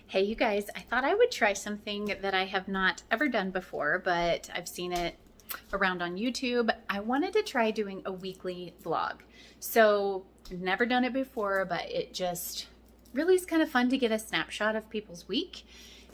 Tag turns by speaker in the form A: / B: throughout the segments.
A: Hey you guys, I thought I would try something that I have not ever done before, but I've seen it around on YouTube. I wanted to try doing a weekly vlog. So never done it before, but it just really is kind of fun to get a snapshot of people's week.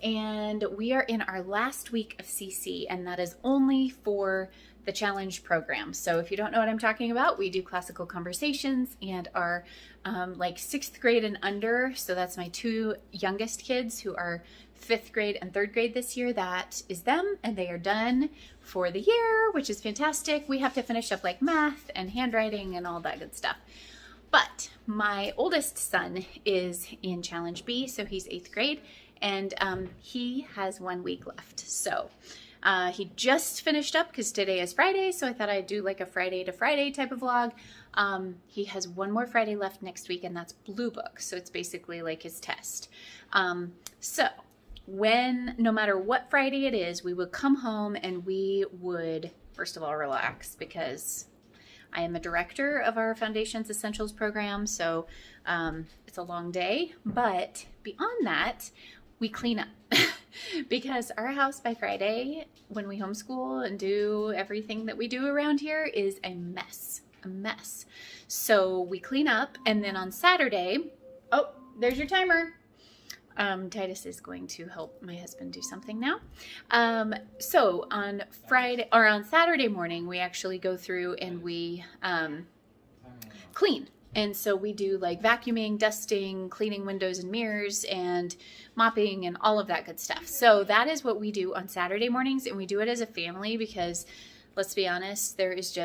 A: And we are in our last week of CC, and that is only for the challenge program. So if you don't know what I'm talking about, we do classical conversations and are like 6th grade and under. So that's my two youngest kids who are 5th grade and 3rd grade this year. That is them, and they are done for the year, which is fantastic. We have to finish up like math and handwriting and all that good stuff. But my oldest son is in Challenge B, so he's 8th grade, and he has 1 week left. So he just finished up because today is Friday, so I thought I'd do like a Friday to Friday type of vlog. He has 1 more Friday left next week, and that's Blue Book, so it's basically like his test. So no matter what Friday it is, we would come home and we would, first of all, relax, because I am a director of our Foundations Essentials program, so it's a long day. But beyond that, we clean up because our house by Friday, when we homeschool and do everything that we do around here, is a mess. So we clean up, and then on Saturday, oh, there's your timer. Titus is going to help my husband do something now. So on Saturday morning, we actually go through and we clean. And so we do like vacuuming, dusting, cleaning windows and mirrors, and mopping and all of that good stuff. So that is what we do on Saturday mornings, and we do it as a family because, let's be honest, it's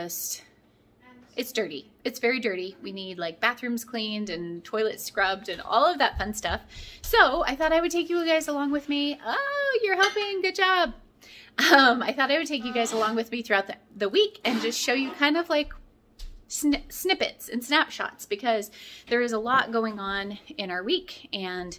A: dirty. It's very dirty. We need like bathrooms cleaned and toilets scrubbed and all of that fun stuff. So I thought I would take you guys along with me. Oh, you're helping. Good job. I thought I would take you guys along with me throughout the week and just show you kind of like snippets and snapshots, because there is a lot going on in our week, and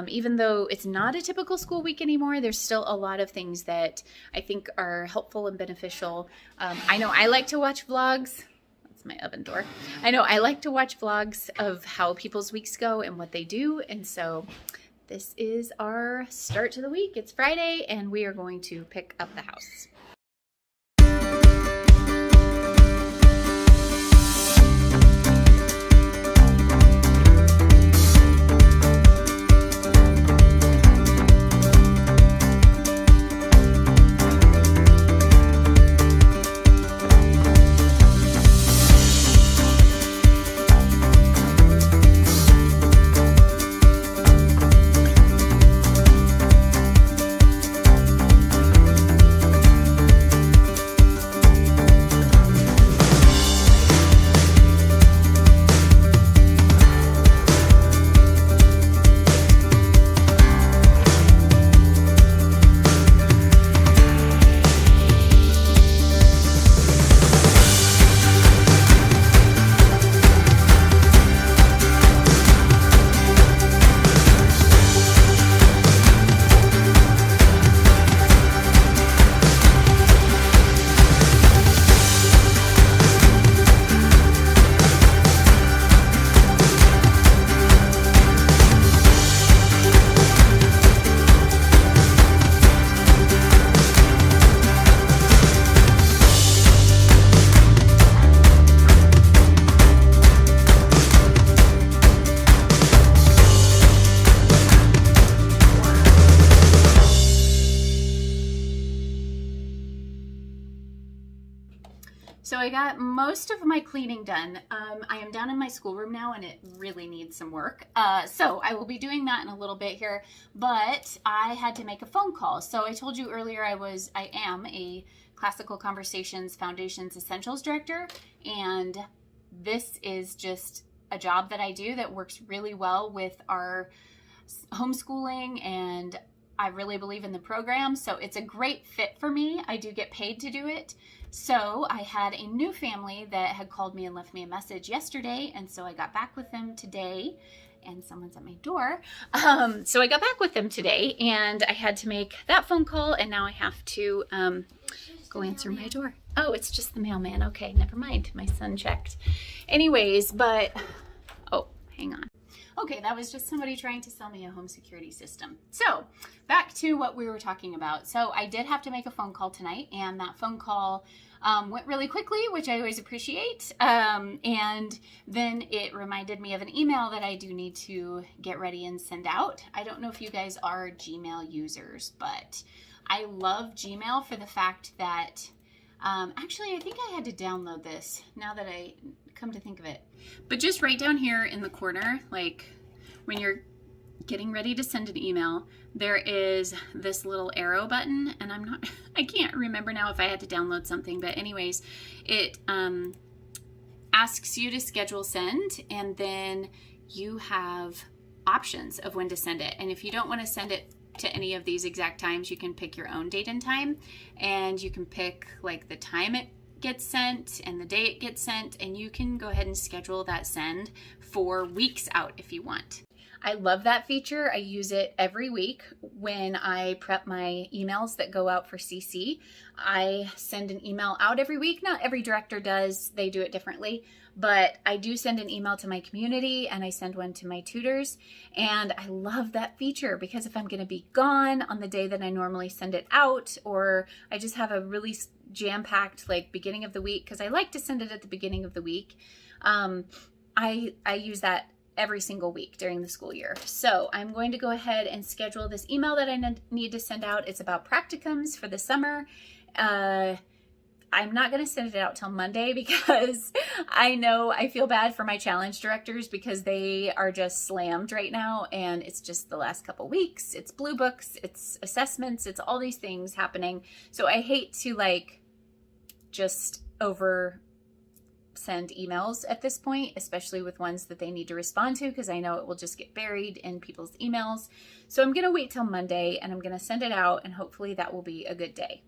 A: even though it's not a typical school week anymore, there's still a lot of things that I think are helpful and beneficial. I know I like to watch vlogs. That's my oven door. I know I like to watch vlogs of how people's weeks go and what they do, and so this is our start to the week. It's Friday, and we are going to pick up the house. So I got most of my cleaning done. I am down in my schoolroom now, and it really needs some work. So I will be doing that in a little bit here, but I had to make a phone call. So I told you earlier I am a Classical Conversations Foundations Essentials Director, and this is just a job that I do that works really well with our homeschooling, and I really believe in the program, so it's a great fit for me. I do get paid to do it. So I had a new family that had called me and left me a message yesterday, and so I got back with them today, and someone's at my door. So I got back with them today, and I had to make that phone call, and now I have to go answer my door. Oh, it's just the mailman. Okay, never mind. My son checked. Anyways, but, oh, hang on. Okay, that was just somebody trying to sell me a home security system. So back to what we were talking about. So I did have to make a phone call tonight, and that phone call went really quickly, which I always appreciate. And then it reminded me of an email that I do need to get ready and send out. I don't know if you guys are Gmail users, but I love Gmail for the fact that actually, I think I had to download this now that I come to think of it. But just right down here in the corner, like when you're getting ready to send an email, there is this little arrow button, and I can't remember now if I had to download something, but anyways, it asks you to schedule send, and then you have options of when to send it. And if you don't want to send it to any of these exact times, you can pick your own date and time, and you can pick like the time it gets sent and the day it gets sent, and you can go ahead and schedule that send for weeks out if you want. I love that feature. I use it every week when I prep my emails that go out for CC. I send an email out every week. Not every director does. They do it differently. But I do send an email to my community, and I send one to my tutors. And I love that feature because if I'm going to be gone on the day that I normally send it out, or I just have a really jam-packed like beginning of the week, because I like to send it at the beginning of the week, I use that every single week during the school year. So I'm going to go ahead and schedule this email that I need to send out. It's about practicums for the summer. I'm not going to send it out till Monday because I feel bad for my challenge directors because they are just slammed right now, and it's just the last couple weeks. It's blue books, it's assessments, it's all these things happening. So I hate to like just over send emails at this point, especially with ones that they need to respond to, because I know it will just get buried in people's emails. So I'm going to wait till Monday, and I'm going to send it out, and hopefully that will be a good day.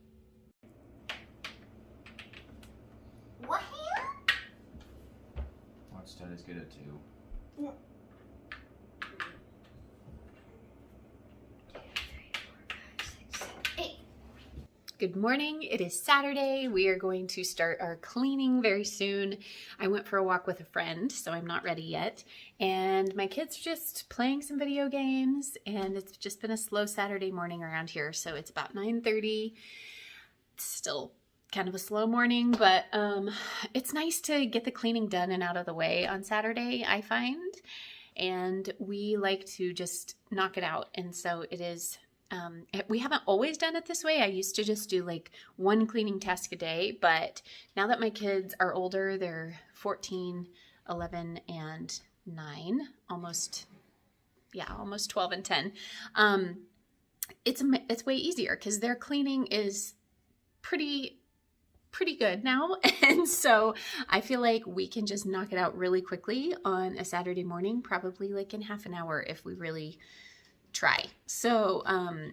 B: What?
C: Watch Daddy's good at 2.
B: Yeah.
A: Good morning. It is Saturday. We are going to start our cleaning very soon. I went for a walk with a friend, so I'm not ready yet. And my kids are just playing some video games, and it's just been a slow Saturday morning around here. So it's about 9:30. It's still kind of a slow morning, but it's nice to get the cleaning done and out of the way on Saturday, I find. And we like to just knock it out. And so it is... we haven't always done it this way. I used to just do like one cleaning task a day, but now that my kids are older, they're 14, 11, and 9, almost 12 and 10. It's way easier because their cleaning is pretty good now. And so I feel like we can just knock it out really quickly on a Saturday morning, probably like in half an hour if we really try. So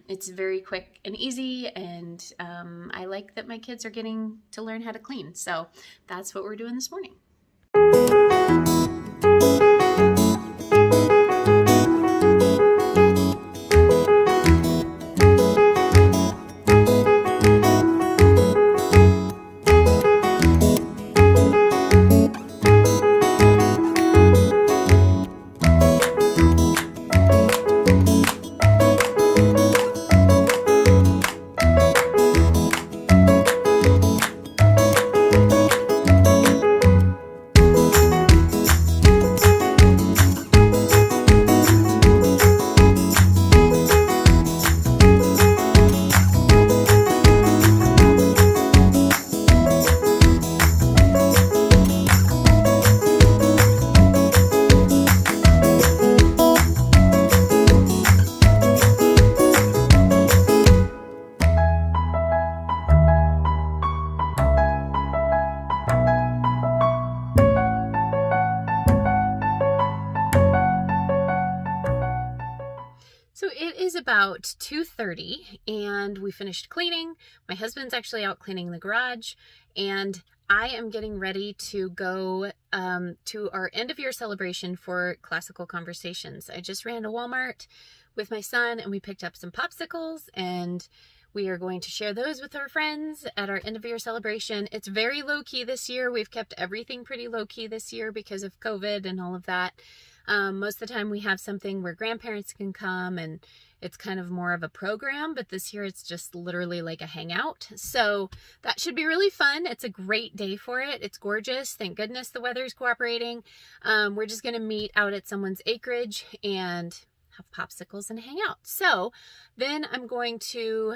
A: it's very quick and easy, and I like that my kids are getting to learn how to clean. So that's what we're doing this morning. So it is about 2:30 and we finished cleaning. My husband's actually out cleaning the garage, and I am getting ready to go to our end of year celebration for Classical Conversations. I just ran to Walmart with my son and we picked up some popsicles, and we are going to share those with our friends at our end of year celebration. It's very low key this year. We've kept everything pretty low key this year because of COVID and all of that. Most of the time we have something where grandparents can come and it's kind of more of a program, but this year it's just literally like a hangout. So that should be really fun. It's a great day for it. It's gorgeous. Thank goodness the weather's cooperating. We're just going to meet out at someone's acreage and have popsicles and hang out. So then I'm going to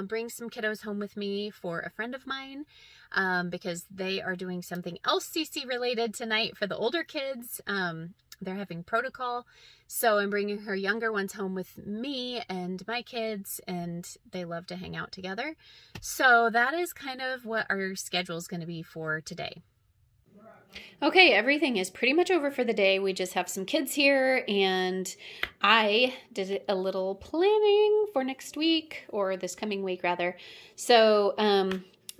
A: bring some kiddos home with me for a friend of mine because they are doing something else CC related tonight for the older kids. They're having protocol. So I'm bringing her younger ones home with me and my kids, and they love to hang out together. So that is kind of what our schedule is going to be for today. Okay, everything is pretty much over for the day. We just have some kids here, and I did a little planning for next week, or this coming week rather. So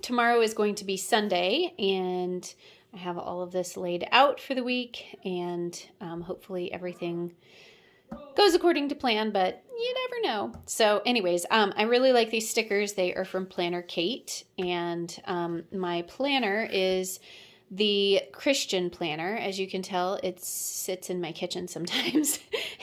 A: tomorrow is going to be Sunday, and I have all of this laid out for the week, and hopefully everything goes according to plan, but you never know. So anyways, I really like these stickers. They are from Planner Kate, and my planner is the Christian planner. As you can tell, it sits in my kitchen sometimes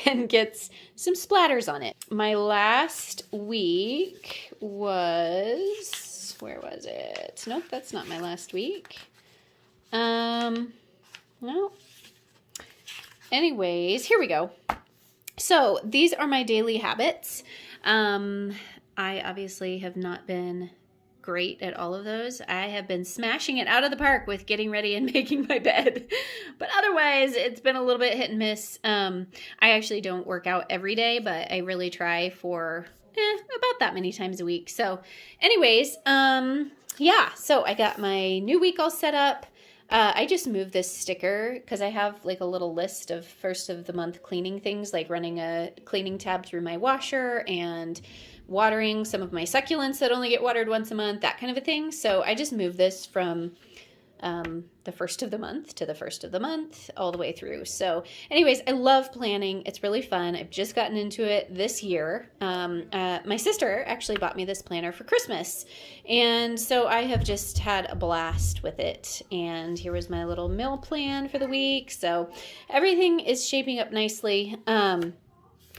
A: and gets some splatters on it. My last week was, where was it? Nope, that's not my last week. No. Anyways, here we go. So these are my daily habits. I obviously have not been great at all of those. I have been smashing it out of the park with getting ready and making my bed. But otherwise, it's been a little bit hit and miss. I actually don't work out every day, but I really try for about that many times a week. So anyways, yeah, so I got my new week all set up. I just moved this sticker because I have like a little list of first of the month cleaning things, like running a cleaning tab through my washer and watering some of my succulents that only get watered once a month, that kind of a thing. So I just moved this from the first of the month to the first of the month all the way through. So anyways, I love planning. It's really fun. I've just gotten into it this year. My sister actually bought me this planner for Christmas. And so I have just had a blast with it. And here was my little meal plan for the week. So everything is shaping up nicely.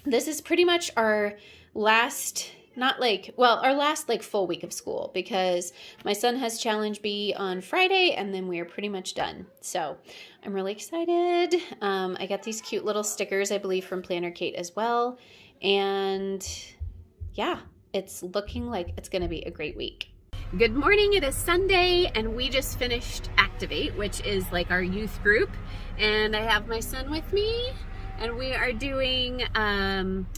A: This is pretty much our last our last full week of school, because my son has Challenge B on Friday and then we are pretty much done. So I'm really excited. I got these cute little stickers, I believe from Planner Kate as well. And yeah, it's looking like it's going to be a great week. Good morning, it is Sunday and we just finished Activate, which is like our youth group. And I have my son with me. And we are doing,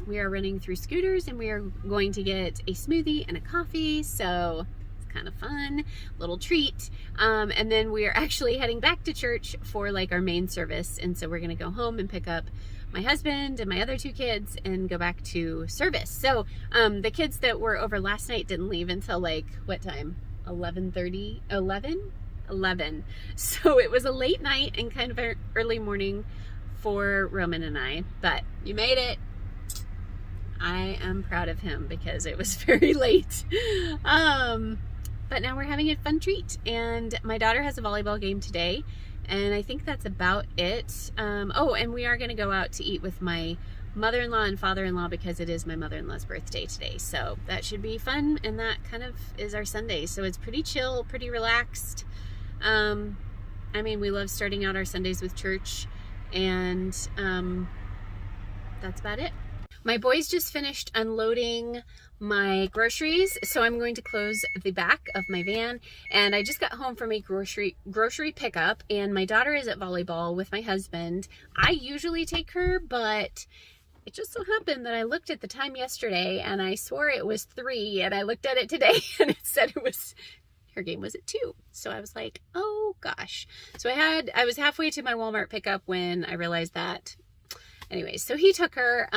A: we are running through Scooters and we are going to get a smoothie and a coffee. So it's kind of fun, little treat. And then we are actually heading back to church for like our main service. And so we're going to go home and pick up my husband and my other two kids and go back to service. So the kids that were over last night didn't leave until like, what time? 11:30, 11. So it was a late night and kind of an early morning for Roman and I, but you made it. I am proud of him because it was very late. But now we're having a fun treat, and my daughter has a volleyball game today, and I think that's about it. Oh, and we are going to go out to eat with my mother-in-law and father-in-law because it is my mother-in-law's birthday today, so that should be fun. And that kind of is our Sunday, so it's pretty chill, pretty relaxed. I mean, we love starting out our Sundays with church. And that's about it. My boys just finished unloading my groceries, so I'm going to close the back of my van. And I just got home from a grocery pickup, and my daughter is at volleyball with my husband. I usually take her, but it just so happened that I looked at the time yesterday and I swore it was 3, and I looked at it today and it said her game was at 2. So I was like, oh gosh. So I was halfway to my Walmart pickup when I realized that. Anyways, so he took her.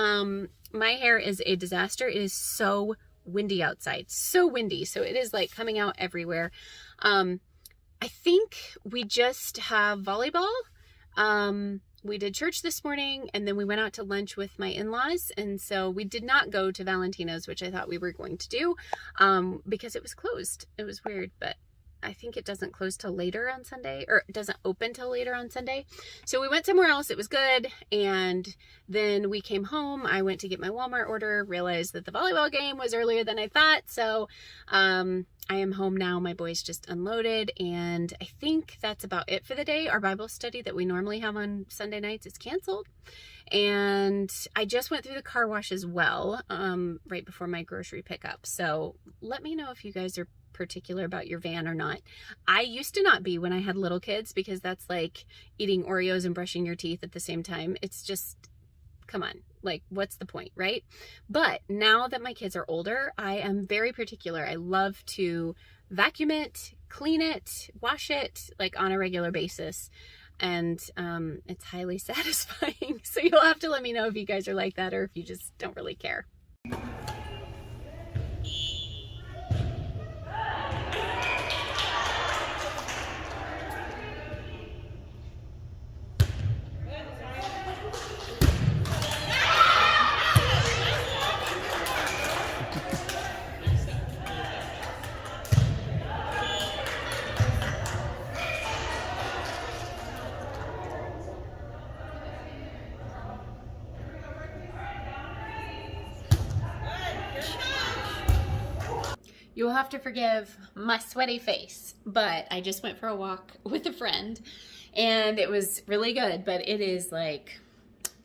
A: My hair is a disaster. It is so windy outside, so windy. So it is like coming out everywhere. I think we just have volleyball. We did church this morning, and then we went out to lunch with my in-laws. And so we did not go to Valentino's, which I thought we were going to do, because it was closed. It was weird, but
C: I think it doesn't close till later on Sunday, or it doesn't open till later on Sunday. So we went somewhere else. It was good. And then we came home. I went to get my Walmart order, realized that the volleyball game was earlier than I thought. So I am home now. My boys just unloaded, and I think that's about it for the day. Our Bible study that we normally have on Sunday nights is canceled. And I just went through the car wash as well, right before my grocery pickup. So let me know if you guys are particular about your van or not. I used to not be when I had little kids, because that's like eating Oreos and brushing your teeth at the same time. It's just, come on, like, what's the point, right? But now that my kids are older, I am very particular. I love to vacuum it, clean it, wash it, like on a regular basis. And it's highly satisfying. So you'll have to let me know if you guys are like that, or if you just don't really care.
A: You'll have to forgive my sweaty face, but I just went for a walk with a friend and it was really good, but it is like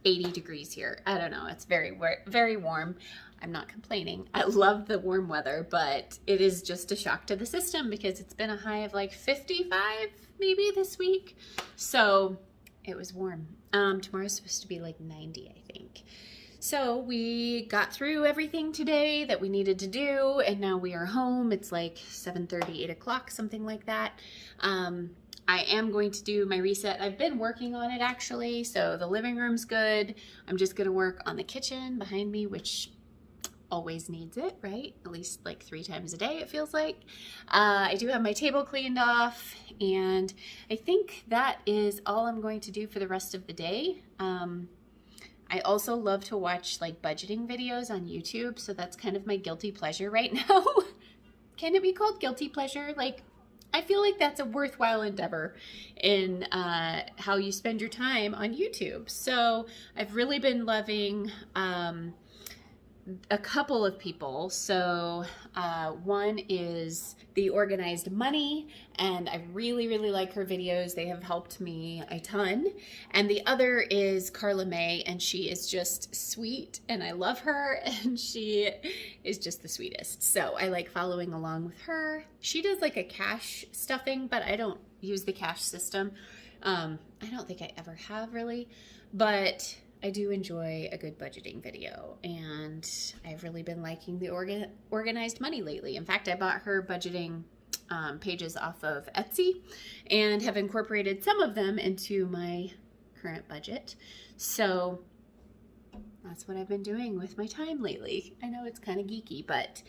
A: 80 degrees here. I don't know. It's very, very warm. I'm not complaining. I love the warm weather, but it is just a shock to the system because it's been a high of like 55 maybe this week. So it was warm. Tomorrow's supposed to be like 90, I think. So we got through everything today that we needed to do, and now we are home. It's like 7:30, 8 o'clock, something like that. I am going to do my reset. I've been working on it actually, so the living room's good. I'm just gonna work on the kitchen behind me, which always needs it, right? At least like 3 times a day, it feels like. I do have my table cleaned off, and I think that is all I'm going to do for the rest of the day. I also love to watch like budgeting videos on YouTube, so that's kind of my guilty pleasure right now. Can it be called guilty pleasure? Like, I feel like that's a worthwhile endeavor in how you spend your time on YouTube. So I've really been loving a couple of people. So one is The Organized Money, and I really, really like her videos. They have helped me a ton. And the other is Carla May, and she is just sweet, and I love her, and she is just the sweetest. So I like following along with her. She does like a cash stuffing, but I don't use the cash system. I don't think I ever have really, but I do enjoy a good budgeting video, and I've really been liking the Organized Money lately. In fact, I bought her budgeting pages off of Etsy and have incorporated some of them into my current budget. So that's what I've been doing with my time lately. I know it's kind of geeky, but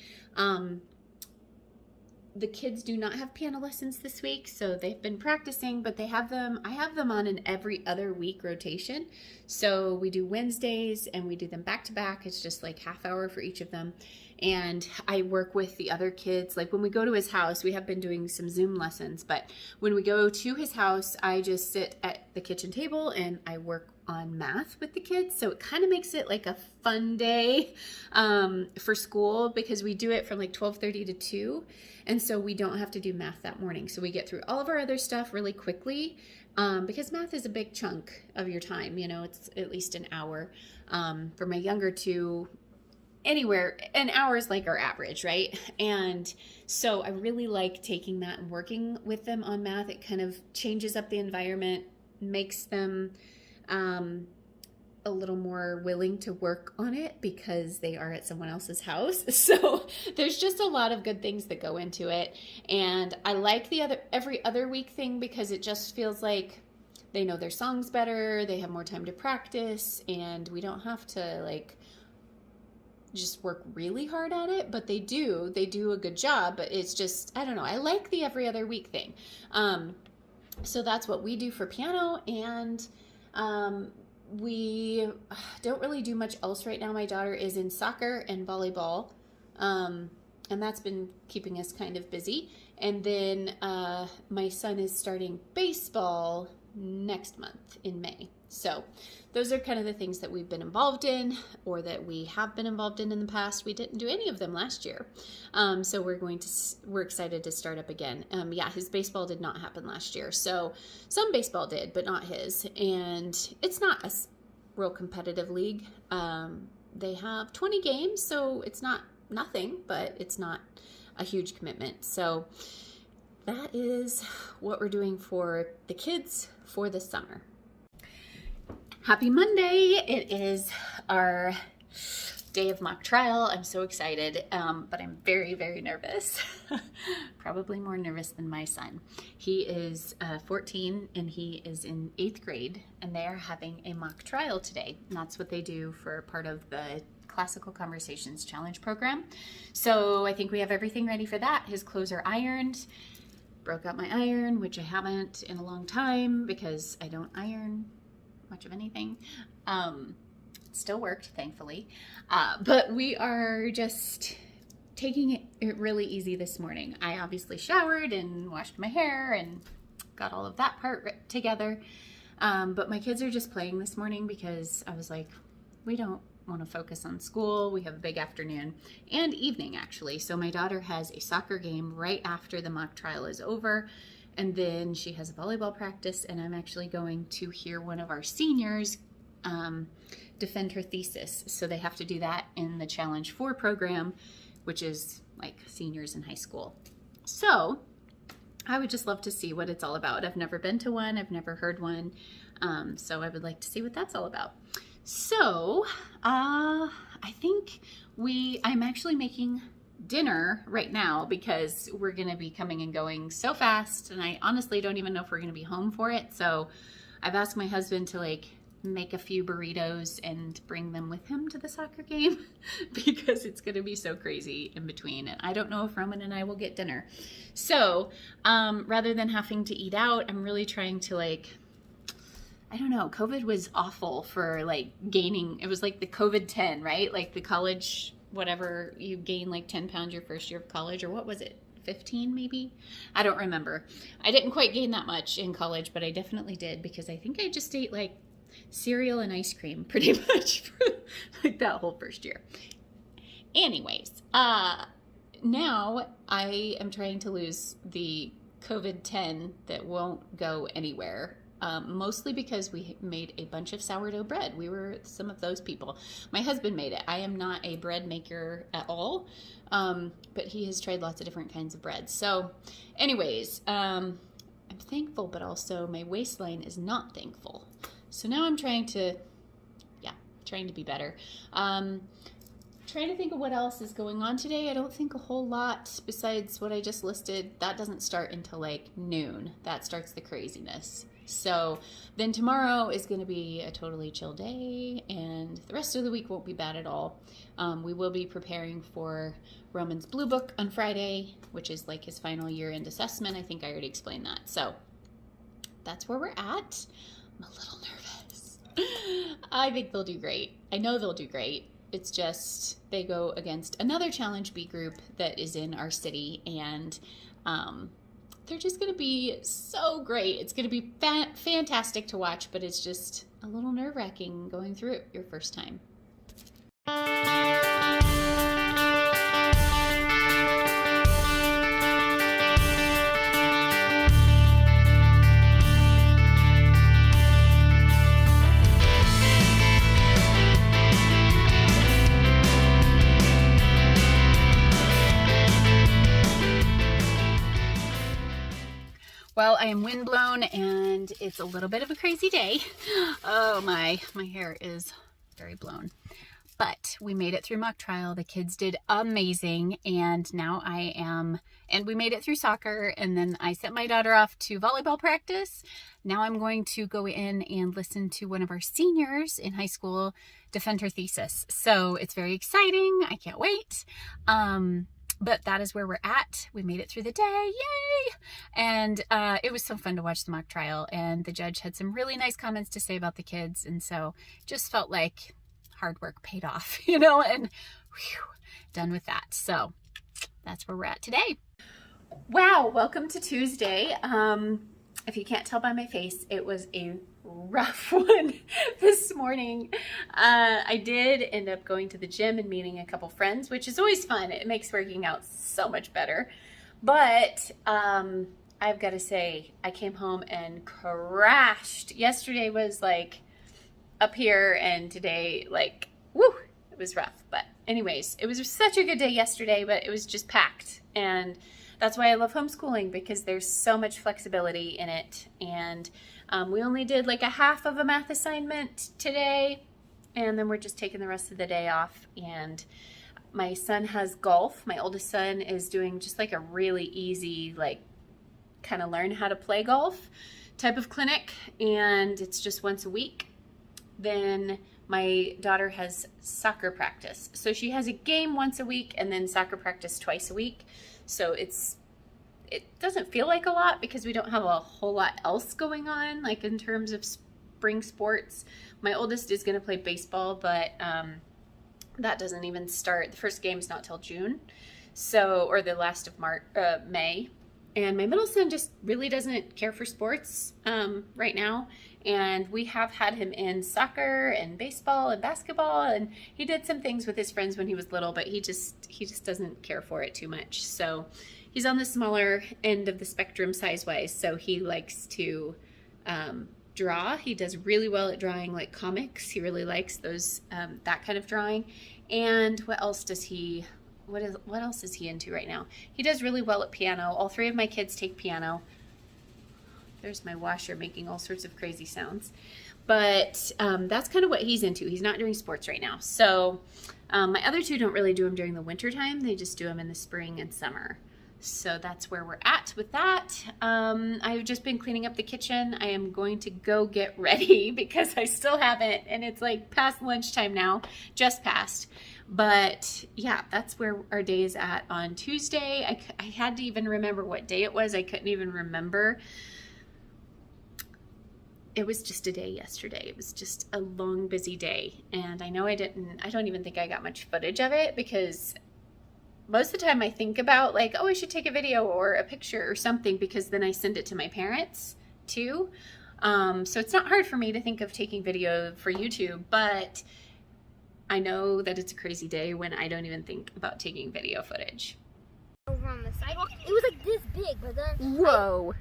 A: the kids do not have piano lessons this week, so they've been practicing, but I have them on an every other week rotation. So we do Wednesdays and we do them back to back. It's just like half hour for each of them. And I work with the other kids. Like when we go to his house, we have been doing some Zoom lessons, but when we go to his house, I just sit at the kitchen table and I work on math with the kids. So it kind of makes it like a fun day for school, because we do it from like 12:30 to 2. And so we don't have to do math that morning. So we get through all of our other stuff really quickly, because math is a big chunk of your time. You know, it's at least an hour. For my younger two, anywhere, an hour is like our average, right? And so I really like taking that and working with them on math. It kind of changes up the environment, makes them a little more willing to work on it because they are at someone else's house. So there's just a lot of good things that go into it. And I like the every other week thing because it just feels like they know their songs better, they have more time to practice, and we don't have to like just work really hard at it, but they do a good job. But it's just, I don't know, I like the every other week thing. So that's what we do for piano, and we don't really do much else right now. My daughter is in soccer and volleyball, and that's been keeping us kind of busy.
C: And then my son is starting baseball next month in May. So those are kind of the things that we've been involved in, or that we have been involved in the past. We didn't do any of them last year. So we're excited to start up again. Yeah, his baseball did not happen last year. So some baseball did, but not his. And it's not a real competitive league. They have 20 games, so it's not nothing, but it's not a huge commitment. So that is what we're doing for the kids for the summer. Happy Monday. It is our day of mock trial. I'm so excited, but I'm very, very nervous. Probably more nervous than my son. He is 14 and he is in 8th grade, and they are having a mock trial today. And that's what they do for part of the Classical Conversations Challenge program. So I think we have everything ready for that. His clothes are ironed. Broke out my iron, which I haven't in a long time because I don't iron much of anything. Still worked, thankfully. But we are just taking it really easy this morning. I obviously showered and washed my hair and got all of that part together. But my kids are just playing this morning because I was like, we don't want to focus on school. We have a big afternoon and evening, actually. So my daughter has a soccer game right after the mock trial is over. And then she has a volleyball practice, and I'm actually going to hear one of our seniors defend her thesis. So they have to do that in the Challenge 4 program, which is like seniors in high school. So I would just love to see what it's all about. I've never been to one. I've never heard one. So I would like to see what that's all about. So I think I'm actually making dinner right now because we're going to be coming and going so fast, and I honestly don't even know if we're going to be home for it. So I've asked my husband to like make a few burritos and bring them with him to the soccer game because it's going to be so crazy in between, and I don't know if Roman and I will get dinner. So rather than having to eat out, I'm really trying to I don't know, COVID was awful for gaining. It was like the COVID 10, right? Like the college, whatever, you gain 10 pounds your first year of college, or what was it? 15 maybe? I don't remember. I didn't quite gain that much in college, but I definitely did because I think I just ate cereal and ice cream pretty much for that whole first year. Anyways, now I am trying to lose the COVID 10 that won't go anywhere. Mostly because we made a bunch of sourdough bread. We were some of those people. My husband made it. I am not a bread maker at all, but he has tried lots of different kinds of bread. So anyways, I'm thankful, but also my waistline is not thankful. So now I'm trying to be better. Trying to think of what else is going on today. I don't think a whole lot besides what I just listed. That doesn't start until noon. That starts the craziness. So then tomorrow is going to be a totally chill day, and the rest of the week won't be bad at all. We will be preparing for Roman's Blue Book on Friday, which is his final year-end assessment. I think I already explained that. So that's where we're at. I'm a little nervous. I think they'll do great. I know they'll do great. It's just they go against another Challenge B group that is in our city, and they're just going to be so great. It's going to be fantastic to watch, but it's just a little nerve-wracking going through it your first time. Well, I am windblown and it's a little bit of a crazy day. Oh, my hair is very blown. But we made it through mock trial. The kids did amazing. And now we made it through soccer. And then I sent my daughter off to volleyball practice. Now I'm going to go in and listen to one of our seniors in high school defend her thesis. So it's very exciting. I can't wait. But that is where we're at. We made it through the day. Yay! And it was so fun to watch the mock trial. And the judge had some really nice comments to say about the kids. And so just felt like hard work paid off, and whew, done with that. So that's where we're at today.
A: Wow, welcome to Tuesday. If you can't tell by my face, it was a rough one this morning. I did end up going to the gym and meeting a couple friends, which is always fun. It makes working out so much better. But I've got to say, I came home and crashed. Yesterday was like up here, and today, like, woo, it was rough. But anyways, it was such a good day yesterday, but it was just packed. And that's why I love homeschooling, because there's so much flexibility in it. And we only did like a half of a math assignment today, and then we're just taking the rest of the day off. And my son has golf. My oldest son is doing just like a really easy, like, kind of learn how to play golf type of clinic, and it's just once a week. Then my daughter has soccer practice. So she has a game once a week and then soccer practice twice a week. So it doesn't feel like a lot because we don't have a whole lot else going on, like in terms of spring sports. My oldest is going to play baseball, but that doesn't even start. The first game is not till June, or the last of May. And my middle son just really doesn't care for sports right now. And we have had him in soccer and baseball and basketball, and he did some things with his friends when he was little, but he just doesn't care for it too much. So he's on the smaller end of the spectrum size-wise. So he likes to draw. He does really well at drawing like comics. He really likes those that kind of drawing. And what else is he into right now? He does really well at piano. All three of my kids take piano. There's my washer making all sorts of crazy sounds. But that's kind of what he's into. He's not doing sports right now. So my other two don't really do them during the winter time. They just do them in the spring and summer. So that's where we're at with that. I've just been cleaning up the kitchen. I am going to go get ready because I still haven't. And it's like past lunchtime now, just past. But yeah, that's where our day is at on Tuesday. I had to even remember what day it was. I couldn't even remember. It was just a day yesterday. It was just a long, busy day. And I know I don't even think I got much footage of it, because most of the time I think about like, oh, I should take a video or a picture or something, because then I send it to my parents too. So it's not hard for me to think of taking video for YouTube, but I know that it's a crazy day when I don't even think about taking video footage.
B: Over on the sidewalk, it was like this big, but then
C: Whoa,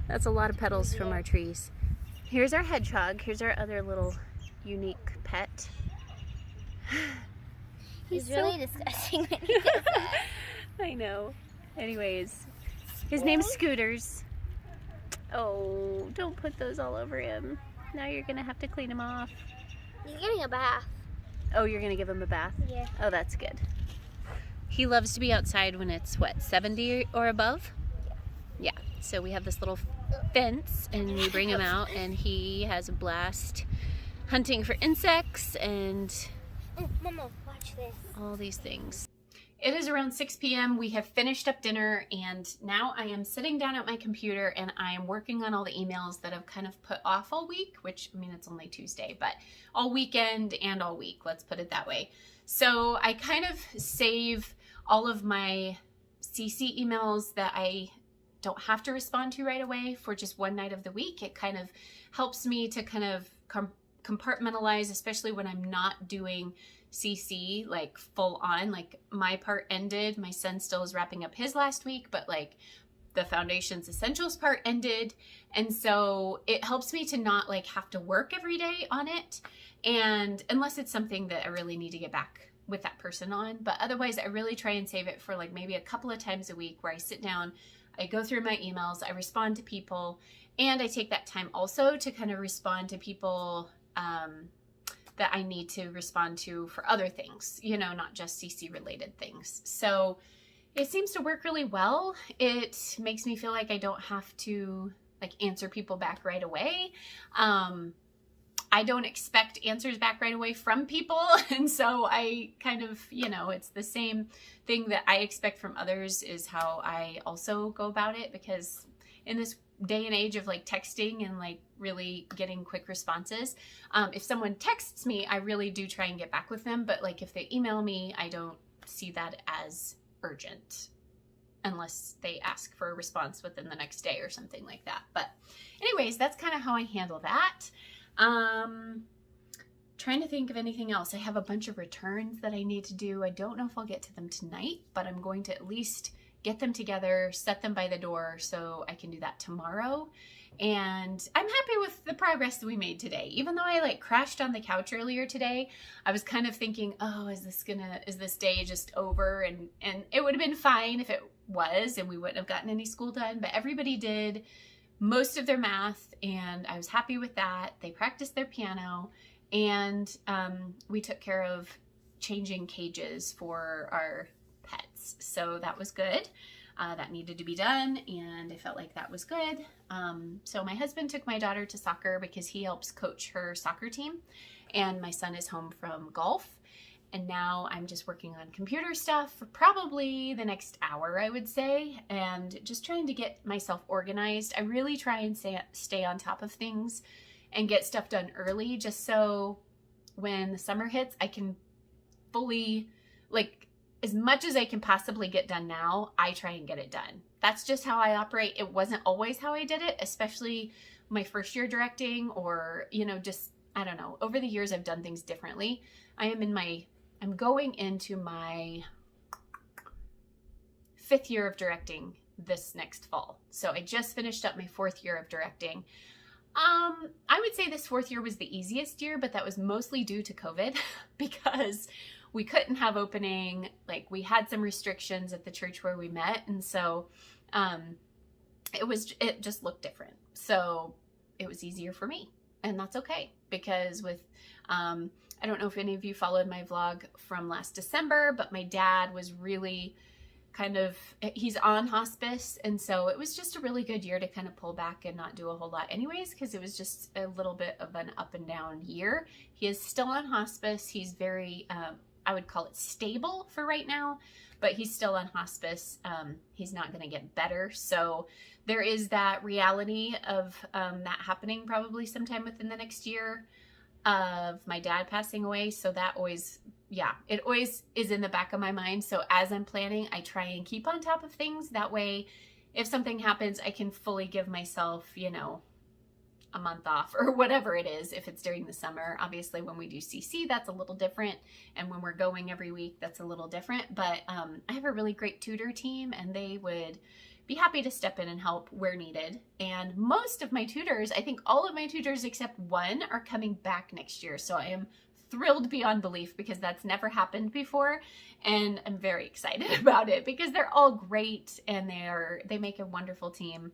C: that's a lot of petals from our trees. Here's our hedgehog. Here's our other little unique pet.
B: He's really disgusting when he does that.
C: I know. Anyways, his name's Scooters. Oh, don't put those all over him. Now you're gonna have to clean him off.
B: He's getting a bath.
C: Oh, you're gonna give him a bath?
B: Yeah.
C: Oh, that's good. He loves to be outside when it's, what, 70 or above? Yeah. So we have this little fence, and we bring him out, and he has a blast hunting for insects and
B: Mama, watch this.
C: all these things.
A: It is around 6 p.m. We have finished up dinner, and now I am sitting down at my computer and I am working on all the emails that I've kind of put off all week, which, I mean, it's only Tuesday, but all weekend and all week, let's put it that way. So I kind of save all of my CC emails that I don't have to respond to right away for just one night of the week. It kind of helps me to kind of compartmentalize, especially when I'm not doing CC like full on. Like my part ended, my son still is wrapping up his last week, but like the Foundations Essentials part ended, and so it helps me to not like have to work every day on it, and unless it's something that I really need to get back with that person on. But otherwise I really try and save it for like maybe a couple of times a week where I sit down, I go through my emails, I respond to people, and I take that time also to kind of respond to people that I need to respond to for other things, you know, not just CC related things. So it seems to work really well. It makes me feel like I don't have to like answer people back right away. I don't expect answers back right away from people. And so I kind of, you know, it's the same thing that I expect from others is how I also go about it, because in this day and age of like texting and like really getting quick responses, if someone texts me, I really do try and get back with them. But like if they email me, I don't see that as urgent unless they ask for a response within the next day or something like that. But anyways, that's kind of how I handle that. Trying to think of anything else. I have a bunch of returns that I need to do. I don't know if I'll get to them tonight, but I'm going to at least get them together, set them by the door so I can do that tomorrow. And I'm happy with the progress that we made today. Even though I like crashed on the couch earlier today, I was kind of thinking, oh, is this day just over? And it would have been fine if it was, and we wouldn't have gotten any school done, but everybody did most of their math, and I was happy with that. They practiced their piano, and we took care of changing cages for our pets. So that was good. That needed to be done, and I felt like that was good. So my husband took my daughter to soccer because he helps coach her soccer team, and my son is home from golf. And now I'm just working on computer stuff for probably the next hour, I would say, and just trying to get myself organized. I really try and stay on top of things and get stuff done early, just so when the summer hits, I can fully, like, as much as I can possibly get done now, I try and get it done. That's just how I operate. It wasn't always how I did it, especially my first year directing, or, you know, just, I don't know. Over the years, I've done things differently. I'm going into my 5th year of directing this next fall. So I just finished up my 4th year of directing. I would say this 4th year was the easiest year, but that was mostly due to COVID because we couldn't have opening. Like, we had some restrictions at the church where we met. And so, it just looked different. So it was easier for me, and that's okay, because with, I don't know if any of you followed my vlog from last December, but my dad was really he's on hospice. And so it was just a really good year to kind of pull back and not do a whole lot anyways, because it was just a little bit of an up and down year. He is still on hospice. He's very, I would call it stable for right now, but he's still on hospice. He's not going to get better. So there is that reality of that happening probably sometime within the next year, of my dad passing away. So that always, it always is in the back of my mind. So as I'm planning, I try and keep on top of things. That way, if something happens, I can fully give myself, you know, a month off or whatever it is. If it's during the summer, obviously when we do CC, that's a little different. And when we're going every week, that's a little different. But I have a really great tutor team, and they would be happy to step in and help where needed. And most of my tutors, I think all of my tutors except one, are coming back next year. So I am thrilled beyond belief, because that's never happened before. And I'm very excited about it because they're all great, and they make a wonderful team.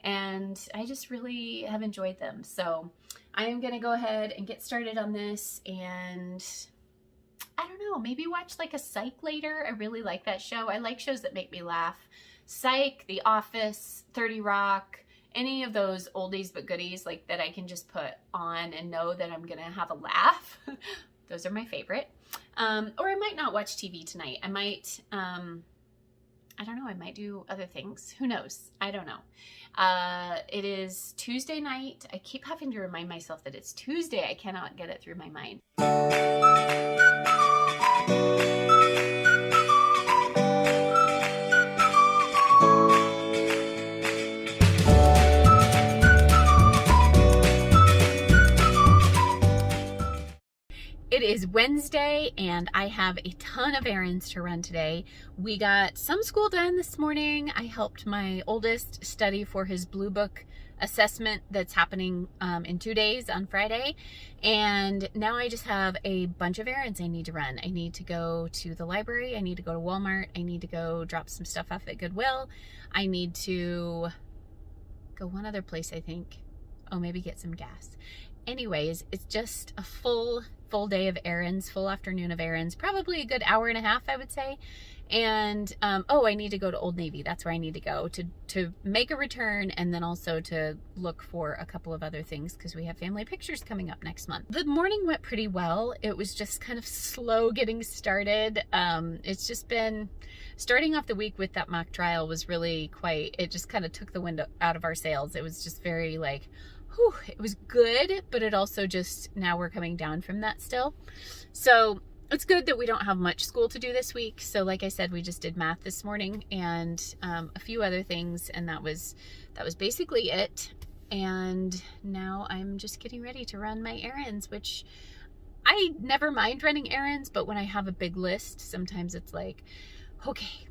A: And I just really have enjoyed them. So I am going to go ahead and get started on this, and I don't know, maybe watch like a Psych later. I really like that show. I like shows that make me laugh. Psych, The Office, 30 Rock, any of those oldies but goodies, like, that I can just put on and know that I'm gonna have a laugh. Those are my favorite. Or I might not watch TV tonight. I might, I don't know, I might do other things. Who knows? I don't know. It is Tuesday night. I keep having to remind myself that it's Tuesday. I cannot get it through my mind. It is Wednesday, and I have a ton of errands to run today. We got some school done this morning. I helped my oldest study for his Blue Book assessment that's happening in 2 days on Friday. And now I just have a bunch of errands I need to run. I need to go to the library. I need to go to Walmart. I need to go drop some stuff off at Goodwill. I need to go one other place, I think. Oh, maybe get some gas. Anyways, it's just a full day of errands, full afternoon of errands, probably a good hour and a half, I would say. And I need to go to Old Navy. That's where I need to go to make a return, and then also to look for a couple of other things because we have family pictures coming up next month. The morning went pretty well. It was just kind of slow getting started. It's just been starting off the week with that mock trial was really it just kind of took the wind out of our sails. It was just very like, whew, it was good, but it also just, now we're coming down from that still. So
C: it's good that we don't have much school to do this week. So like I said, we just did math this morning and a few other things, and that was basically it. And now I'm just getting ready to run my errands, which I never mind running errands, but when I have a big list, sometimes it's like, okay,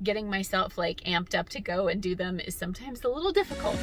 C: getting myself like amped up to go and do them is sometimes a little difficult.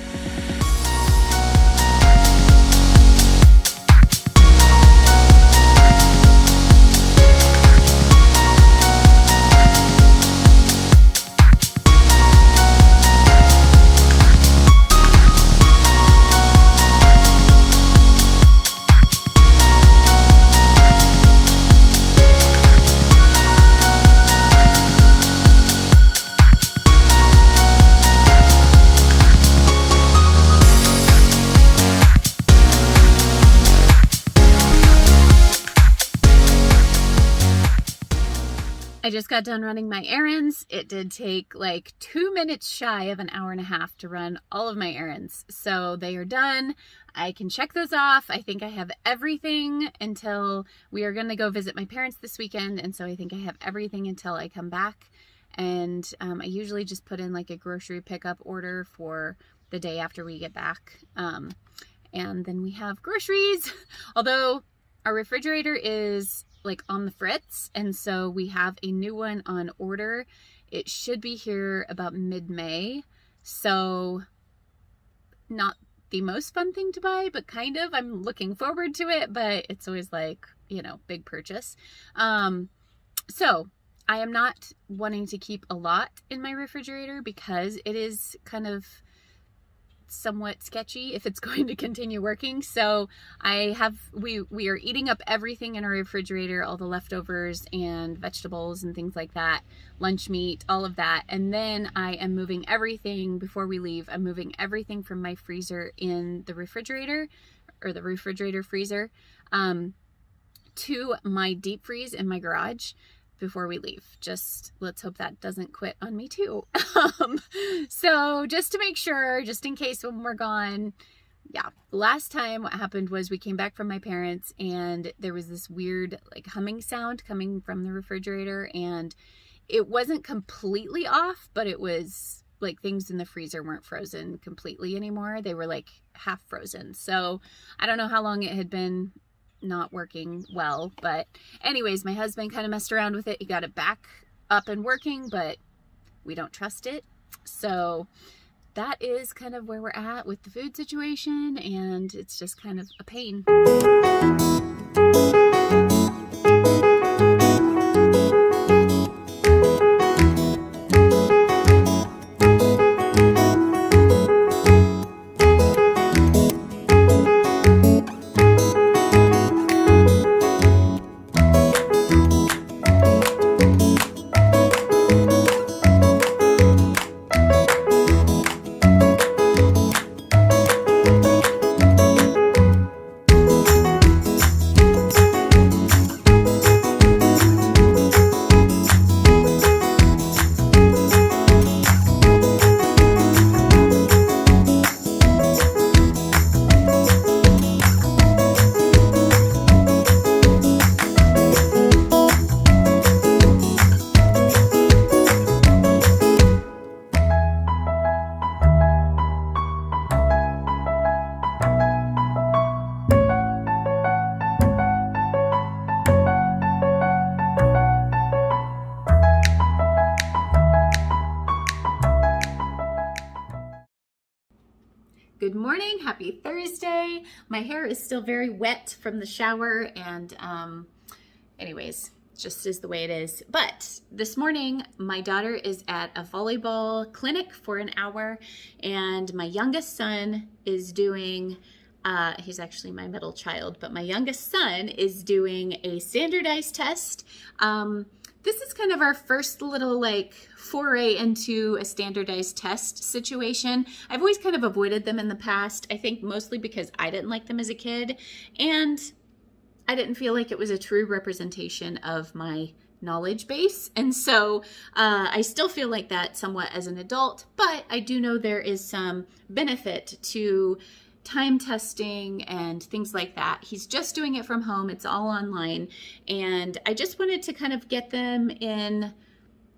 C: I just got done running my errands. It did take like 2 minutes shy of an hour and a half to run all of my errands. So they are done. I can check those off. I think I have everything until we are going to go visit my parents this weekend. And so I think I have everything until I come back. And I usually just put in like a grocery pickup order for the day after we get back. And then we have groceries, although our refrigerator is like on the fritz, and so we have a new one on order. It should be here about mid-May, so not the most fun thing to buy, but kind of. I'm looking forward to it, but it's always like, you know, big purchase. So I am not wanting to keep a lot in my refrigerator because it is kind of somewhat sketchy if it's going to continue working. So we are eating up everything in our refrigerator, all the leftovers and vegetables and things like that, lunch meat, all of that. And then I am moving everything before we leave. I'm moving everything from my freezer in the refrigerator, or the refrigerator freezer, to my deep freeze in my garage before we leave. Just let's hope that doesn't quit on me too. So just to make sure, just in case when we're gone. Yeah, last time what happened was we came back from my parents and there was this weird like humming sound coming from the refrigerator, and it wasn't completely off, but it was like things in the freezer weren't frozen completely anymore. They were like half frozen. So I don't know how long it had been not working well, but anyways, my husband kind of messed around with it. He got it back up and working, but we don't trust it. So that is kind of where we're at with the food situation, and it's just kind of a pain. Good morning, happy Thursday. My hair is still very wet from the shower, and anyways, just is the way it is. But this morning, my daughter is at a volleyball clinic for an hour, and my youngest son is doing, he's actually my middle child, but my youngest son is doing a standardized test. This is kind of our first little like foray into a standardized test situation. I've always kind of avoided them in the past, I think mostly because I didn't like them as a kid, and I didn't feel like it was a true representation of my knowledge base. And so I still feel like that somewhat as an adult, but I do know there is some benefit to
A: time testing and things like that. He's just doing it from home. It's all online. And I just wanted to kind of get them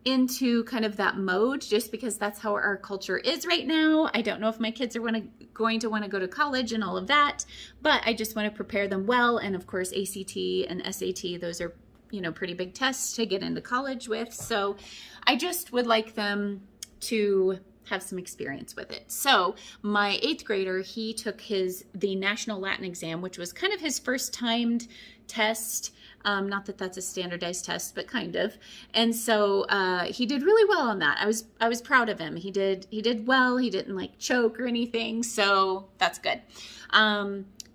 A: into kind of that mode, just because that's how our culture is right now. I don't know if my kids are going to want to go to college and all of that, but I just want to prepare them well. And of course, ACT and SAT, those are, pretty big tests to get into college with. So I just would like them to have some experience with it. So my 8th grader, he took the National Latin exam, which was kind of his first timed test. Not that that's a standardized test, but kind of. And so he did really well on that. I was proud of him. He did well. He didn't choke or anything, so that's good.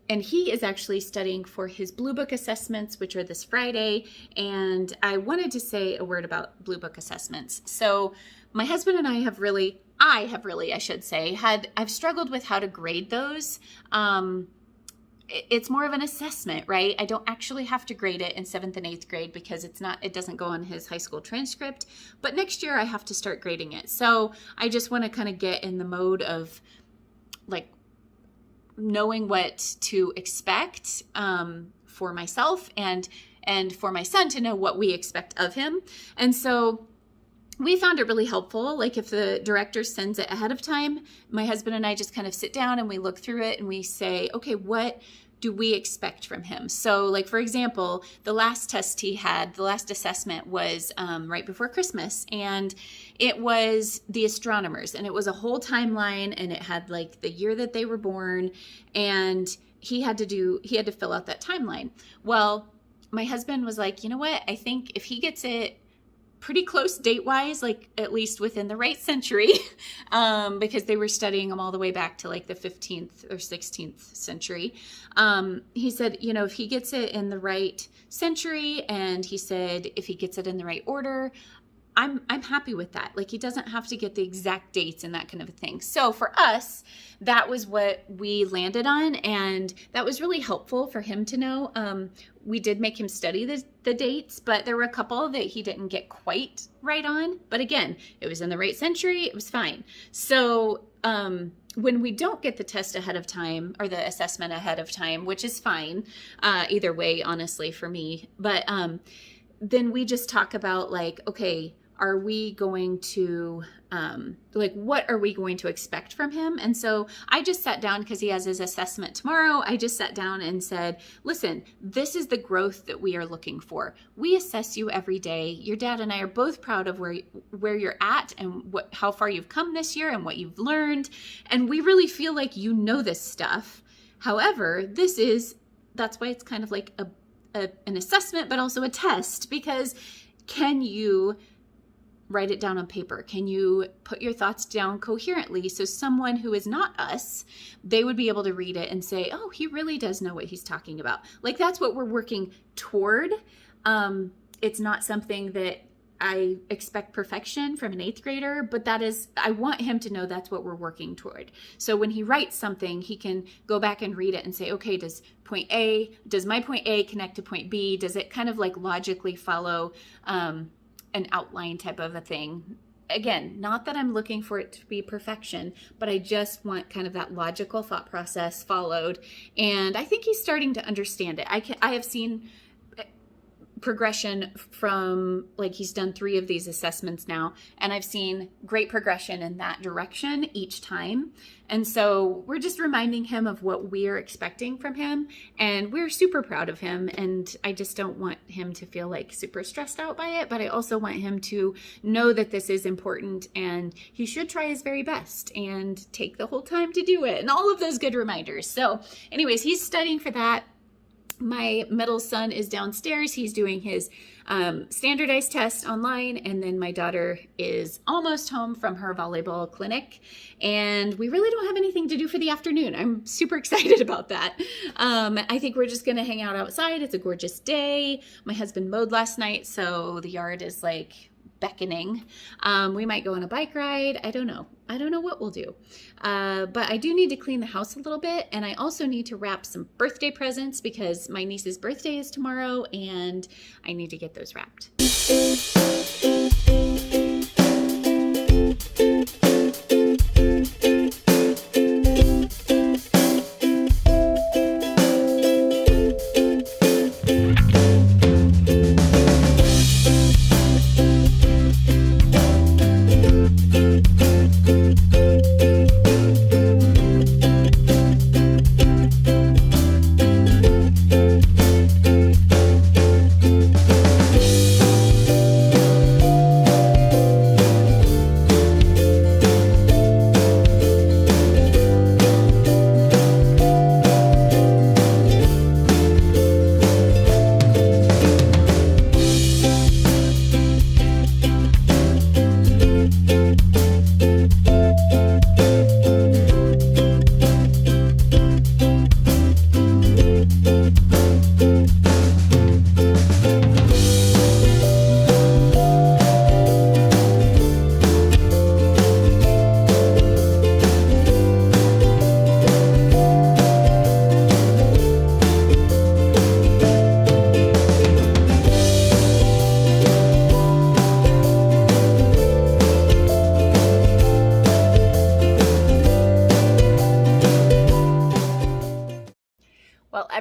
A: And he is actually studying for his Blue Book assessments, which are this Friday. And I wanted to say a word about Blue Book assessments. So my husband and I've struggled with how to grade those. It's more of an assessment, right? I don't actually have to grade it in 7th and 8th grade because it doesn't go on his high school transcript. But next year I have to start grading it. So I just want to kind of get in the mode of knowing what to expect for myself and for my son to know what we expect of him. And so we found it really helpful. If the director sends it ahead of time, my husband and I just kind of sit down and we look through it and we say, okay, what do we expect from him? So for example, the last test he had, the last assessment was right before Christmas, and it was the astronomers, and it was a whole timeline, and it had the year that they were born, and he had to fill out that timeline. Well, my husband was like, you know what? I think if he gets it pretty close date-wise, at least within the right century, because they were studying them all the way back to the 15th or 16th century. He said, if he gets it in the right century, and he said, if he gets it in the right order, I'm happy with that. He doesn't have to get the exact dates and that kind of a thing. So for us, that was what we landed on, and that was really helpful for him to know. We did make him study the dates, but there were a couple that he didn't get quite right on. But again, it was in the right century. It was fine. So when we don't get the test ahead of time or the assessment ahead of time, which is fine, either way, honestly, for me. But then we just talk about okay, are we going to, what are we going to expect from him? And so I just sat down, because he has his assessment tomorrow. I just sat down and said, listen, this is the growth that we are looking for. We assess you every day. Your dad and I are both proud of where you're at and how far you've come this year and what you've learned. And we really feel like you know this stuff. However, that's why it's kind of an assessment, but also a test, because can you write it down on paper? Can you put your thoughts down coherently so someone who is not us, they would be able to read it and say, oh, he really does know what he's talking about. That's what we're working toward. It's not something that I expect perfection from an 8th grader, but I want him to know that's what we're working toward. So when he writes something, he can go back and read it and say, okay, does my point A connect to point B? Does it kind of logically follow an outline type of a thing? Again, not that I'm looking for it to be perfection, but I just want kind of that logical thought process followed. And I think he's starting to understand it. I have seen progression from he's done 3 of these assessments now, and I've seen great progression in that direction each time. And so we're just reminding him of what we're expecting from him, and we're super proud of him. And I just don't want him to feel super stressed out by it, but I also want him to know that this is important and he should try his very best and take the whole time to do it, and all of those good reminders. So anyways, he's studying for that. My middle son is downstairs. He's doing his standardized test online. And then my daughter is almost home from her volleyball clinic. And we really don't have anything to do for the afternoon. I'm super excited about that. I think we're just going to hang out outside. It's a gorgeous day. My husband mowed last night, so the yard is beckoning. We might go on a bike ride. I don't know what we'll do. But I do need to clean the house a little bit. And I also need to wrap some birthday presents, because my niece's birthday is tomorrow and I need to get those wrapped.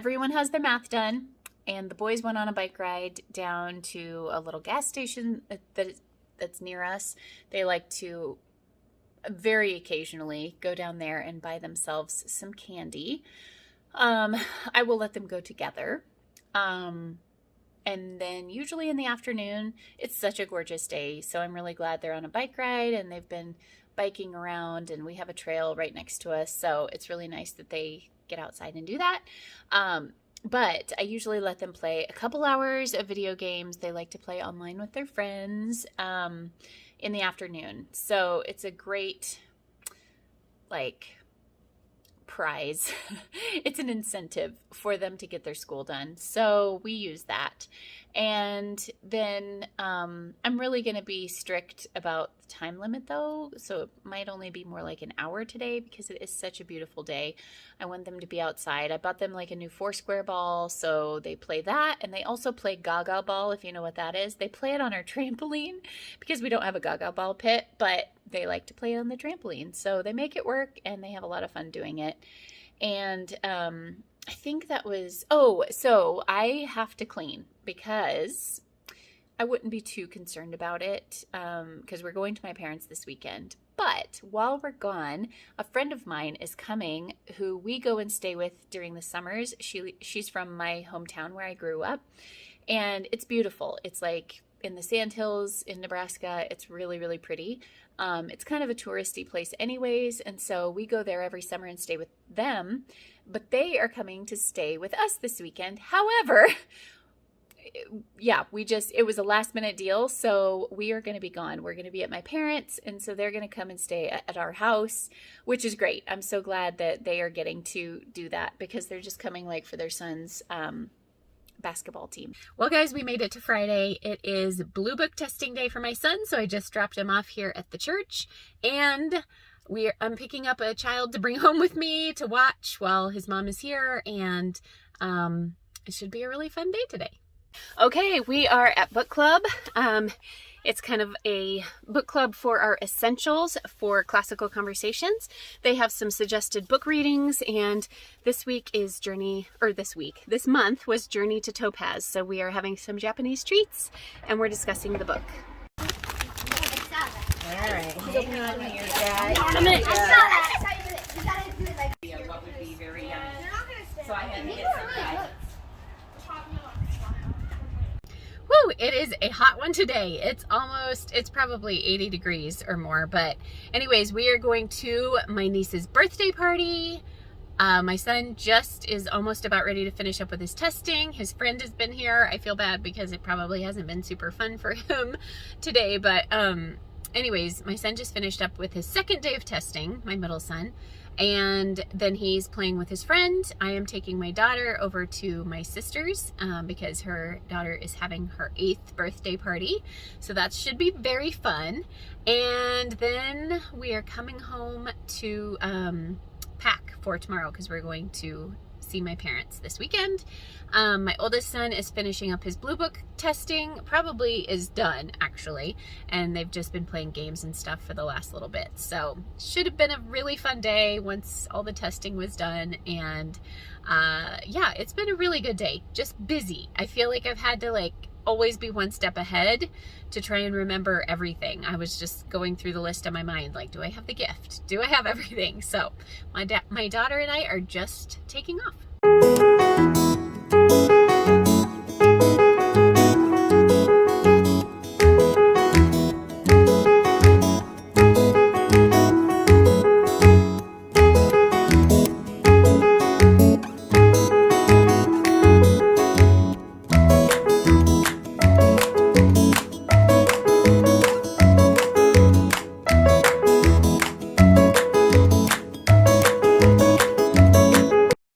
A: everyone has their math done, and the boys went on a bike ride down to a little gas station that's near us. They like to very occasionally go down there and buy themselves some candy. I will let them go together. And then usually in the afternoon, it's such a gorgeous day. So I'm really glad they're on a bike ride and they've been biking around, and we have a trail right next to us. So it's really nice that they get outside and do that. But I usually let them play a couple hours of video games. They like to play online with their friends in the afternoon. So it's a great, like, prize. It's an incentive for them to get their school done. So we use that. And then I'm really going to be strict about the time limit though. So it might only be more like an hour today because it is such a beautiful day. I want them to be outside. I bought them like a new 4-square ball. So they play that. And they also play Gaga ball, if you know what that is. They play it on our trampoline because we don't have a Gaga ball pit, but they like to play on the trampoline. So they make it work and they have a lot of fun doing it. And I think that was, so I have to clean because I wouldn't be too concerned about it because we're going to my parents this weekend. But while we're gone, a friend of mine is coming who we go and stay with during the summers. She's from my hometown where I grew up, and it's beautiful. It's like in the Sandhills in Nebraska. It's really, really pretty. It's kind of a touristy place anyways, and so we go there every summer and stay with them, but they are coming to stay with us this weekend. However, yeah, it was a last minute deal, so we are going to be gone. We're going to be at my parents', and so they're going to come and stay at our house, which is great. I'm so glad that they are getting to do that because they're just coming like for their son's basketball team.
C: Well, guys, we made it to Friday. It is Blue Book testing day for my son, so I just dropped him off here at the church, and I'm picking up a child to bring home with me to watch while his mom is here, and it should be a really fun day today. Okay, we are at book club. It's kind of a book club for our essentials for classical conversations. They have some suggested book readings, and this month was Journey to Topaz. So we are having some Japanese treats, and we're discussing the book.
A: All right. Hang on here, guys. What would be very yummy. So I had to get some guys.
C: Woo, it is a hot one today. It's probably 80 degrees or more. But anyways, we are going to my niece's birthday party. My son just is almost about ready to finish up with his testing. His friend has been here. I feel bad because it probably hasn't been super fun for him today. But anyways, my son just finished up with his second day of testing, my middle son. And then he's playing with his friend. I am taking my daughter over to my sister's because her daughter is having her 8th birthday party. So that should be very fun. And then we are coming home to pack for tomorrow because we're going to see my parents this weekend. My oldest son is finishing up his Blue Book testing, probably is done actually, and they've just been playing games and stuff for the last little bit. So should have been a really fun day once all the testing was done. And yeah, it's been a really good day, just busy. I feel like I've had to always be one step ahead to try and remember everything. I was just going through the list in my mind, do I have the gift? Do I have everything? So my daughter and I are just taking off.